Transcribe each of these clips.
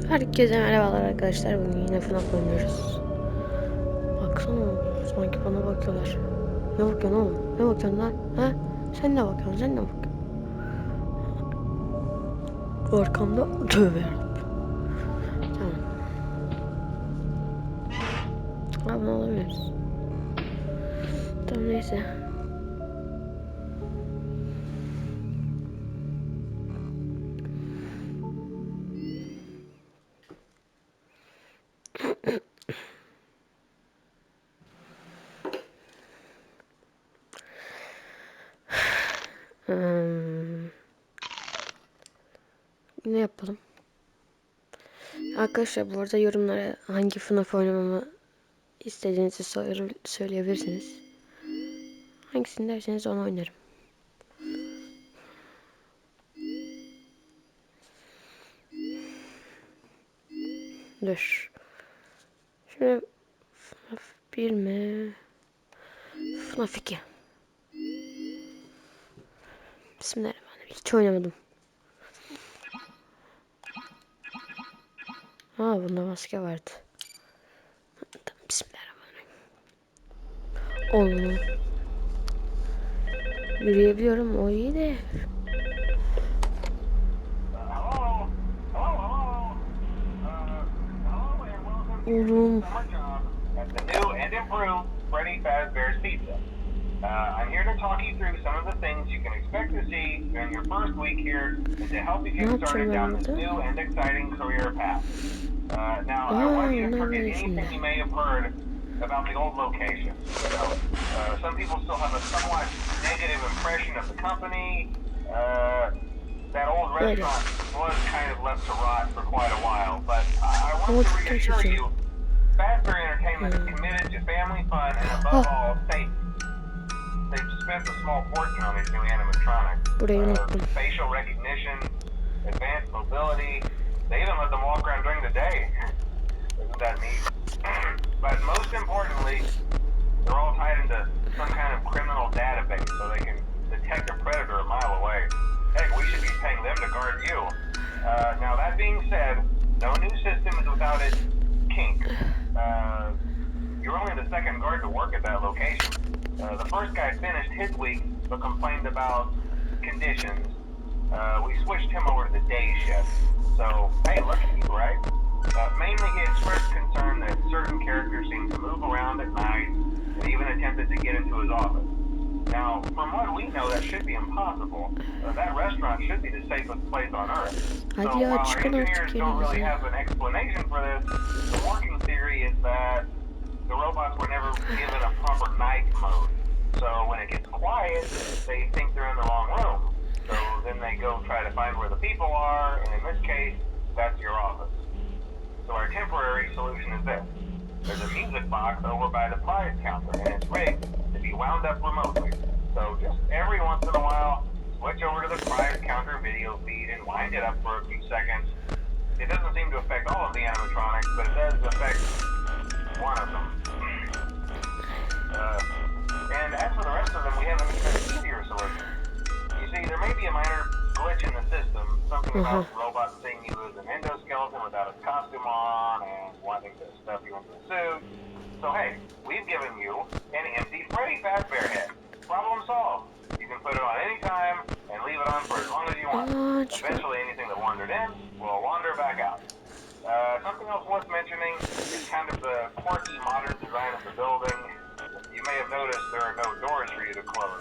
Herkese merhabalar arkadaşlar. Bugün yine FNAF oynuyoruz. Baksana, sanki bana bakıyorlar. Ne bakıyorsun oğlum? Ne bakıyorsun lan? Ha? Sen ne bakıyorsun? Sen ne bakıyorsun? Arkamda tövbe yarabbim. Tamam. Ha, bunu alabiliriz. Tamam, neyse. Ne yapalım? Arkadaşlar, bu arada yorumlara hangi FNAF oynamamı istediğinizi söyleyebilirsiniz. Hangisini derseniz onu oynarım. Dur. Şöyle FNAF 1 mi? FNAF 2. Bismillahirrahmanirrahim. Hiç oynamadım. Bunda maske vardı. Tamam, bismillahirrahmanirrahim. Allah. Yürüyebiliyorum, o iyi de. Oğlum. I'm here to talk you through some of the things you can expect to see during your first week here and to help you get started down this new and exciting career path. Now, I want you to forget anything you may have heard about the old location. Some people still have a somewhat negative impression of the company. That old restaurant was kind of left to rot for quite a while, but I want to reassure you, Fazbear Entertainment is committed to family fun and above all, safety. They've spent a small fortune on these new animatronics. Facial recognition, advanced mobility. They even let them walk around during the day. Isn't that neat? But most importantly, they're all tied into some kind of criminal database so they can detect a predator a mile away. Heck, we should be paying them to guard you. Now that being said, no new system is without its kink. You're only the second guard to work at that location. The first guy finished his week but complained about conditions. We switched him over to the day shift. So, hey, look at you, right? Mainly he expressed concern that certain characters seem to move around at night and even attempted to get into his office. Now, from what we know, that should be impossible. That restaurant should be the safest place on Earth. So while our engineers don't really have an explanation for this, the working theory is that the robots were never given a proper night mode. So when it gets quiet, they think they're in the wrong room. So then they go try to find where the people are, and in this case, that's your office. So our temporary solution is this. There's a music box over by the prize counter, and it's rigged to be wound up remotely. So just every once in a while, switch over to the prize counter video feed and wind it up for a few seconds. It doesn't seem to affect all of the animatronics, but it does affect one of them. And as for the rest of them, we have an even easier solution. You see, there may be a minor glitch in the system, something about robots seeing you as an endoskeleton without a costume on and wanting to stuff you into a suit. So hey, we've given you an empty Freddy Fazbear head. Problem solved. You can put it on any time and leave it on for as long as you want. Eventually anything that wandered in will wander back out. Something else worth mentioning is kind of the quirky modern design of the building. You may have noticed there are no doors for you to close.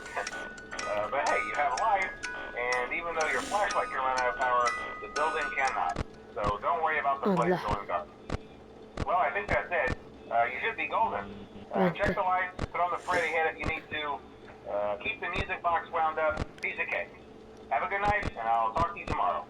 But hey, you have lights, and even though your flashlight can run out of power, the building cannot. So don't worry about the place going dark. Well, I think that's it. You should be golden. Check the lights, put on the Freddy head if you need to. Keep the music box wound up. Piece of cake. Have a good night, and I'll talk to you tomorrow.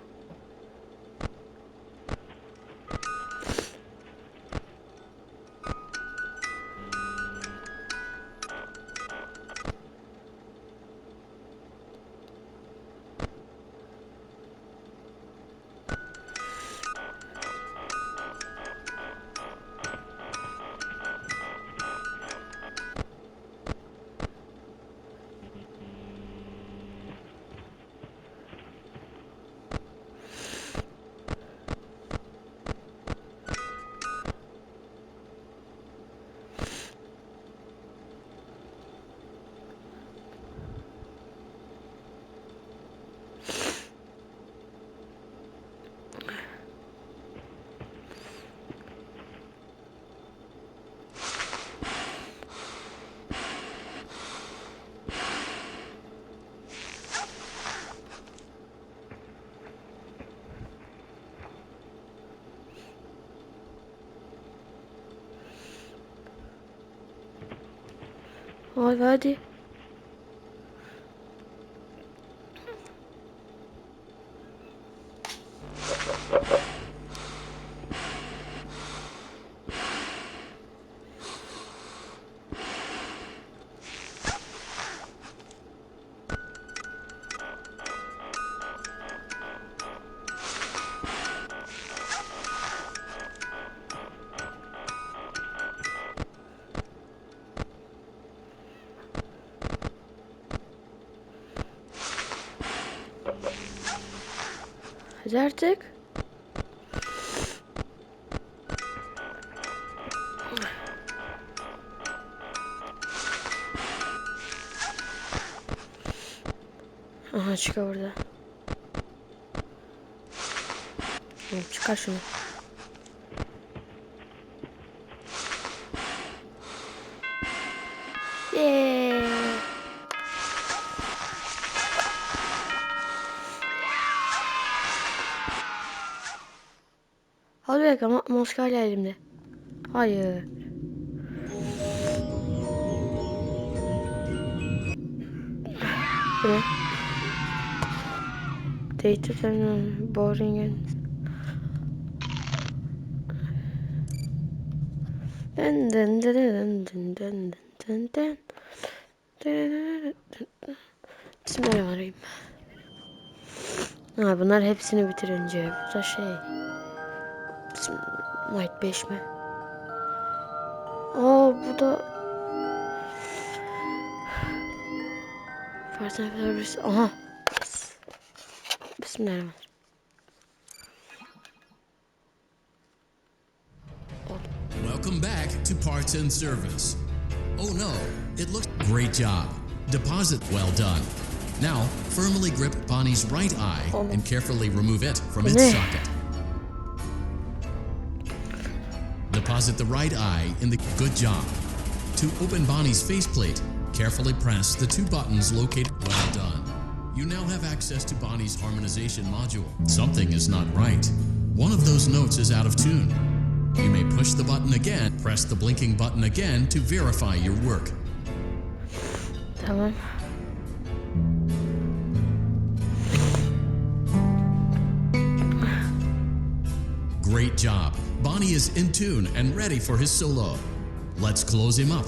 Hadi hadi. Hadi artık. Aha çıkıyor burada. Çıkar şunu. Yeah. Hadi bakalım maske hala elimde. Hayır. Bu ne? Data terminal boring and dın dın dın dın dın dın dın dın dın. Bismillahirrahmanirrahim. Ha, bunlar hepsini bitirince bu da şey. Might 5 mi? Aa bu da Farsa. Aha. Bismillahirrahmanirrahim. Welcome back to Parts and Service. Oh no, it looks great job. Deposit well done. Now, firmly grip Bonnie's right eye and carefully remove it from its socket. Deposit the right eye in the good job. To open Bonnie's faceplate, carefully press the two buttons located. Well done. You now have access to Bonnie's harmonization module. Something is not right. One of those notes is out of tune. You may push the button again, press the blinking button again to verify your work. Tamam. Great job. Bonnie is in tune and ready for his solo. Let's close him up.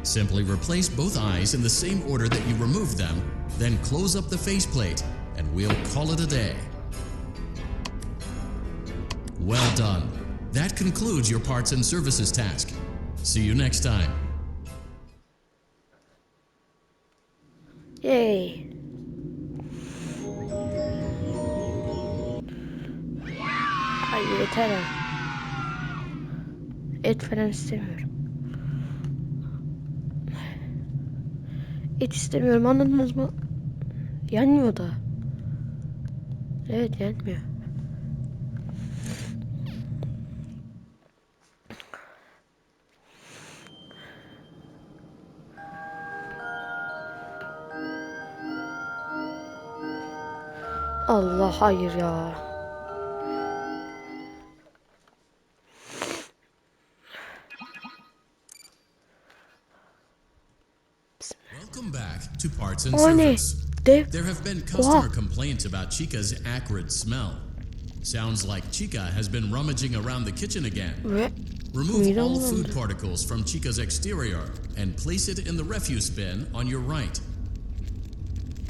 Simply replace both eyes in the same order that you removed them, then close up the faceplate, and we'll call it a day. Well done. That concludes your parts and services task. See you next time. Yay. Ay yeter ha. Et falan istemiyorum. Et istemiyorum, anladınız mı? Yanmıyor da. Evet, yanmıyor. Allah, hayır ya. Welcome back to Parts and Service. There have been customer complaints about Chica's acrid smell. Sounds like Chica has been rummaging around the kitchen again. Remove all food particles from Chica's exterior and place it in the refuse bin on your right.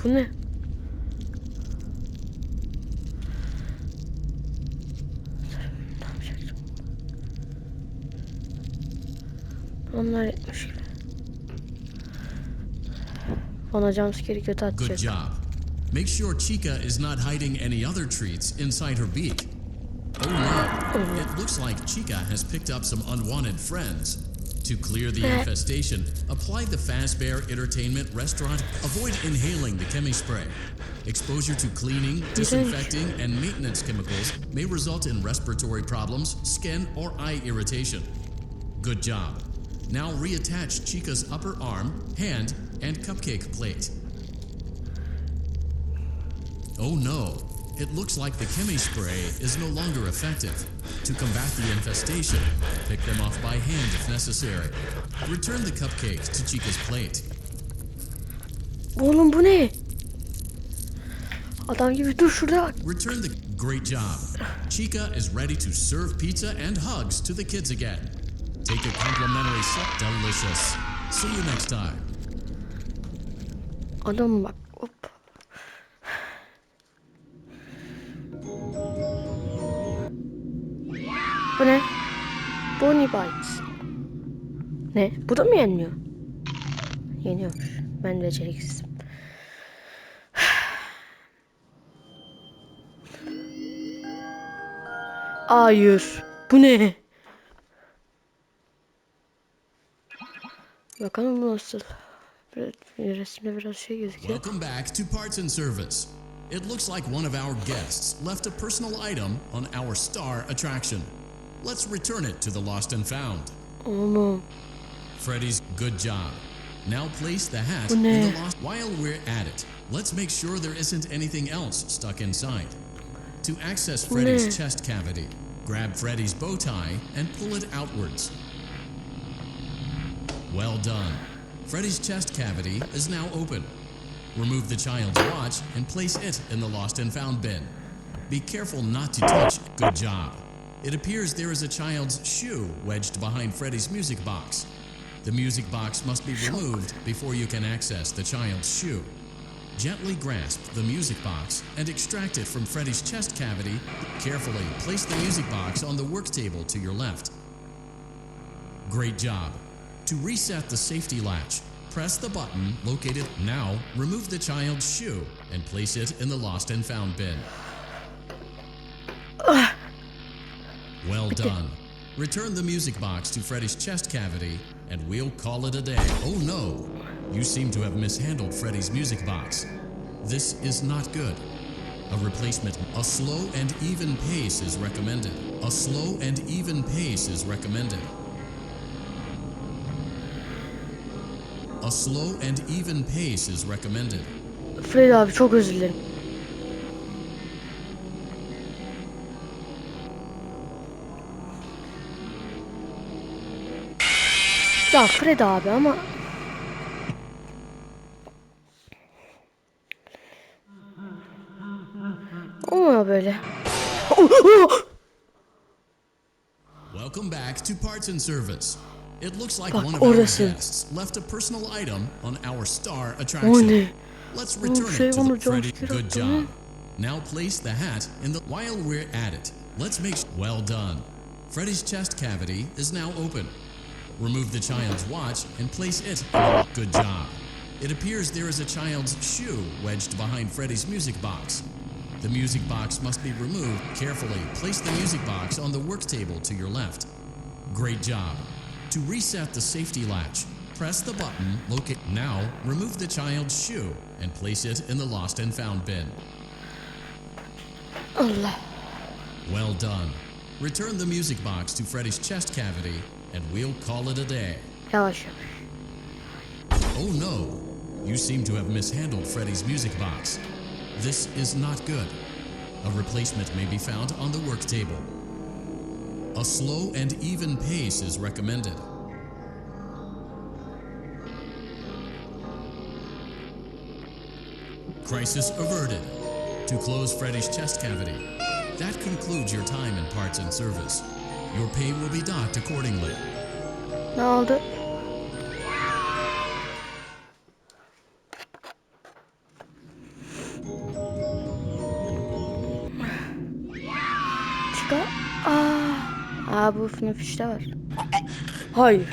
Bu ne? Onlar etmiş gibi. Bana jumpscare'i kötü atacak. Good job. Make sure Chica is not hiding any other treats inside her beak. Oh no, it looks like Chica has picked up some unwanted friends. To clear the infestation, apply the Fazbear Entertainment Restaurant. Avoid inhaling the chemi spray. Exposure to cleaning, disinfecting, and maintenance chemicals may result in respiratory problems, skin, or eye irritation. Good job. Now reattach Chica's upper arm, hand, and cupcake plate. Oh no, it looks like the chemi spray is no longer effective. To To combat the infestation, pick them off by hand if necessary. Return the cupcakes to Chica's plate. Oğlum bu ne? Adam gibi dur şurada bak. Return the great job. Chica is ready to serve pizza and hugs to the kids again. Take a complimentary sip. Delicious. See you next time. Adam bak. Hop. Bu ne? Bonnie Bites. Ne? Bu da mı yenmiyor? Yeniyormuş. Ben de beceriksizim. Hayır. Bu ne? Bakalım bu nasıl? Resimde biraz şey gözüküyor. Welcome back to Parts and Service. It looks like one of our guests left a personal item on our star attraction. Let's return it to the lost and found. Oğlum. Freddy's good job. Now place the hat in the lost. While we're at it, let's make sure there isn't anything else stuck inside. To access Freddy's chest cavity, grab Freddy's bow tie and pull it outwards. Well done. Freddy's chest cavity is now open. Remove the child's watch and place it in the lost and found bin. Be careful not to touch. Good job. It appears there is a child's shoe wedged behind Freddy's music box. The music box must be removed before you can access the child's shoe. Gently grasp the music box and extract it from Freddy's chest cavity. Carefully place the music box on the work table to your left. Great job. To reset the safety latch, press the button located. Now, remove the child's shoe and place it in the lost and found bin. Well done. Return the music box to Freddy's chest cavity and we'll call it a day. Oh no! You seem to have mishandled Freddy's music box. This is not good. A replacement. A slow and even pace is recommended. A slow and even pace is recommended. A slow and even pace is recommended. Freddy abi çok özür dilerim. Ya Freddy abi ama olmuyor böyle. Welcome back to Parts and Service. It looks like Bak, one of our orası. guests left a personal item on our star attraction. Let's return it to the Freddy. Good job. Now place the hat in the. While we're at it, let's make. Well done. Freddy's chest cavity is now open. Remove the child's watch and place it. Good job. It appears there is a child's shoe wedged behind Freddy's music box. The music box must be removed. Carefully place the music box on the work table to your left. Great job. To reset the safety latch, press the button locate. Now, remove the child's shoe and place it in the lost and found bin. Allah. Well done. Return the music box to Freddy's chest cavity and we'll call it a day. Yavaş yavaş. Oh no! You seem to have mishandled Freddy's music box. This is not good. A replacement may be found on the work table. A slow and even pace is recommended. Crisis averted. To close Freddy's chest cavity. That concludes your time in Parts and Service. Your pay will be docked accordingly. Ne oldu? Çıkar. Aa bu FNAF işte var. Hayır.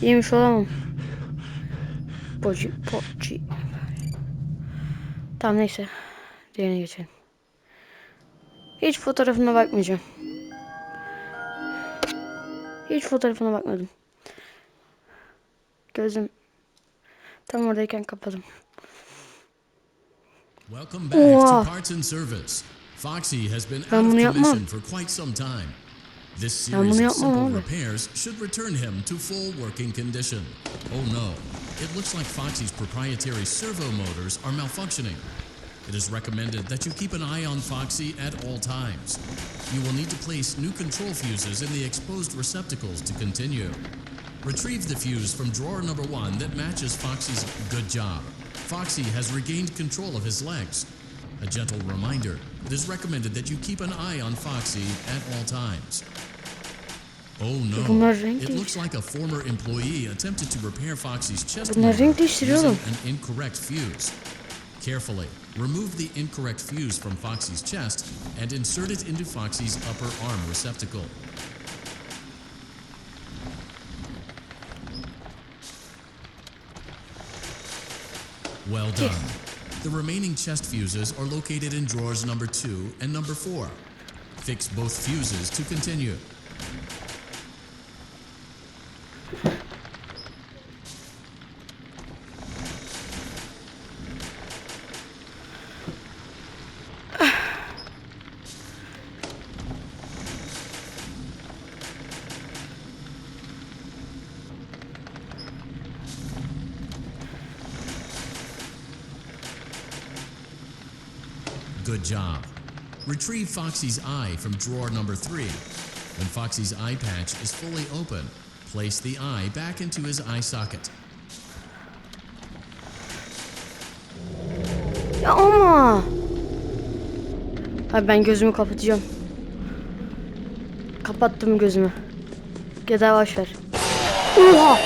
Yemiş olamam. Poci. Tamam neyse. Diğerine geçelim. Hiç fotoğrafına bakmayacağım. Hiç fotoğrafına bakmadım. Gözüm tam oradayken kapadım. Welcome back to Parts and Service. Foxy has been out of commission for quite some time. This series of simple repairs should return him to full working condition. Oh no, it looks like Foxy's proprietary servo motors are malfunctioning. It is recommended that you keep an eye on Foxy at all times. You will need to place new control fuses in the exposed receptacles to continue. Retrieve the fuse from drawer number 1 that matches Foxy's good job. Foxy has regained control of his legs. A gentle reminder, it is recommended that you keep an eye on Foxy at all times. Oh no, it looks like a former employee attempted to repair Foxy's chest motor using an incorrect fuse. Carefully, remove the incorrect fuse from Foxy's chest and insert it into Foxy's upper arm receptacle. Well done. The remaining chest fuses are located in drawers number 2 and number 4. Fix both fuses to continue. Good job. Retrieve Foxy's eye from drawer number 3. When Foxy's eye patch is fully open, place the eye back into his eye socket. Ya ama. Abi ben gözümü kapatacağım. Kapattım gözümü. Ya da boş ver. Oha!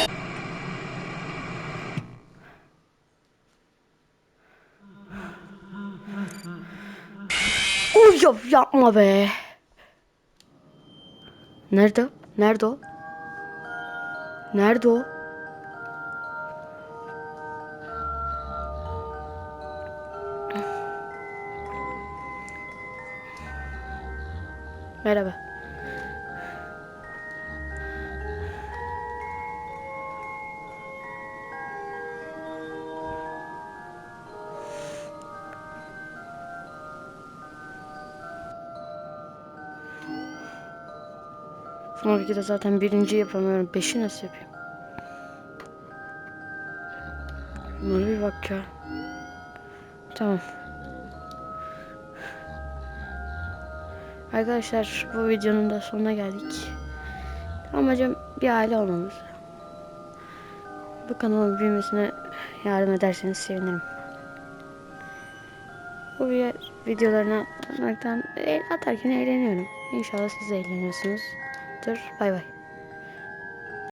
Yapma be. Nerede o? Nerede o? Nerede o? Merhaba. Son 2'de zaten birinci yapamıyorum. 5'i nasıl yapayım? Buna bir bak ya. Tamam. Arkadaşlar bu videonun da sonuna geldik. Amacım bir aile olmamız. Bu kanalın büyümesine yardım ederseniz sevinirim. Bu videolarını atarken eğleniyorum. İnşallah siz de eğleniyorsunuzdur. Bay bay.